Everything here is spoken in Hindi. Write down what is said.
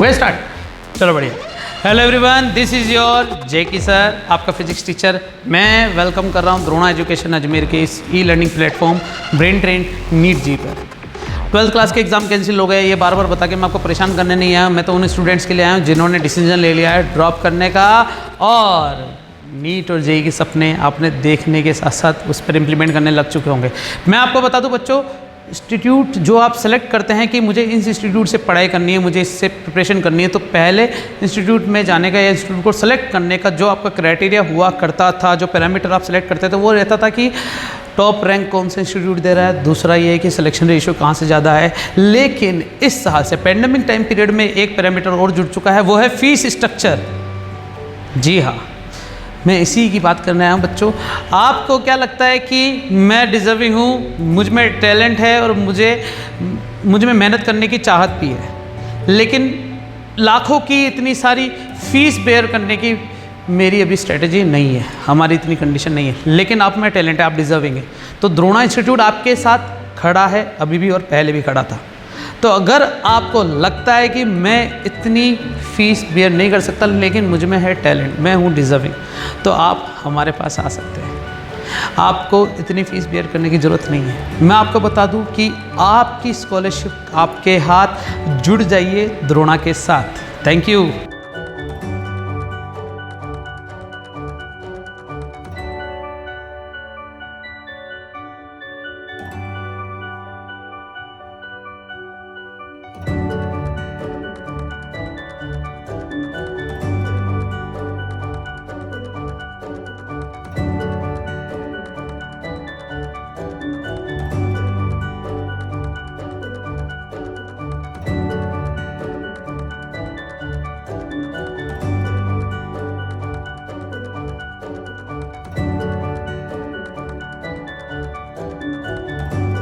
हो गया स्टार्ट? चलो बढ़िया। Hello everyone, this is your Jackie sir, आपका फिजिक्स टीचर। मैं वेलकम कर रहा हूँ द्रोणा एजुकेशन अजमेर के इस E learning platform brain train NEET JEE पर। 12th क्लास के एग्ज़ाम कैंसिल हो गए, ये बार बार बता के मैं आपको परेशान करने नहीं आया। मैं तो उन स्टूडेंट्स के लिए आया हूँ जिन्होंने डिसीजन ले लिया है ड्रॉप करने का, और नीट और जेई के सपने आपने देखने के साथ साथ उस पर इम्प्लीमेंट करने लग चुके होंगे। मैं आपको बता दूं बच्चों, इंस्टीट्यूट जो आप सेलेक्ट करते हैं कि मुझे इस इंस्टीट्यूट से पढ़ाई करनी है, मुझे इससे प्रिपरेशन करनी है, तो पहले इंस्टीट्यूट में जाने का या इंस्टीट्यूट को सेलेक्ट करने का जो आपका क्राइटेरिया हुआ करता था, जो पैरामीटर आप सेलेक्ट करते थे, वो रहता था कि टॉप रैंक कौन सा इंस्टीट्यूट दे रहा है, दूसरा ये है कि सिलेक्शन रेशियो कहाँ से ज़्यादा है। लेकिन इस साल से पेंडेमिक टाइम पीरियड में एक पैरामीटर और जुड़ चुका है, वो है फीस स्ट्रक्चर। जी हाँ, मैं इसी की बात करने आया हूँ बच्चों। आपको क्या लगता है कि मैं डिज़र्विंग हूँ, मुझ में टैलेंट है और मुझ में मेहनत करने की चाहत भी है, लेकिन लाखों की इतनी सारी फीस बेयर करने की मेरी अभी स्ट्रेटजी नहीं है, हमारी इतनी कंडीशन नहीं है, लेकिन आप में टैलेंट है, आप डिज़र्विंग है। तो द्रोणा इंस्टीट्यूट आपके साथ खड़ा है अभी भी और पहले भी खड़ा था। तो अगर आपको लगता है कि मैं इतनी फ़ीस बेयर नहीं कर सकता, लेकिन मुझ में है टैलेंट, मैं हूँ डिज़र्विंग, तो आप हमारे पास आ सकते हैं। आपको इतनी फ़ीस बेयर करने की ज़रूरत नहीं है। मैं आपको बता दूं कि आपकी स्कॉलरशिप आपके हाथ जुड़ जाइए द्रोणा के साथ। Thank you.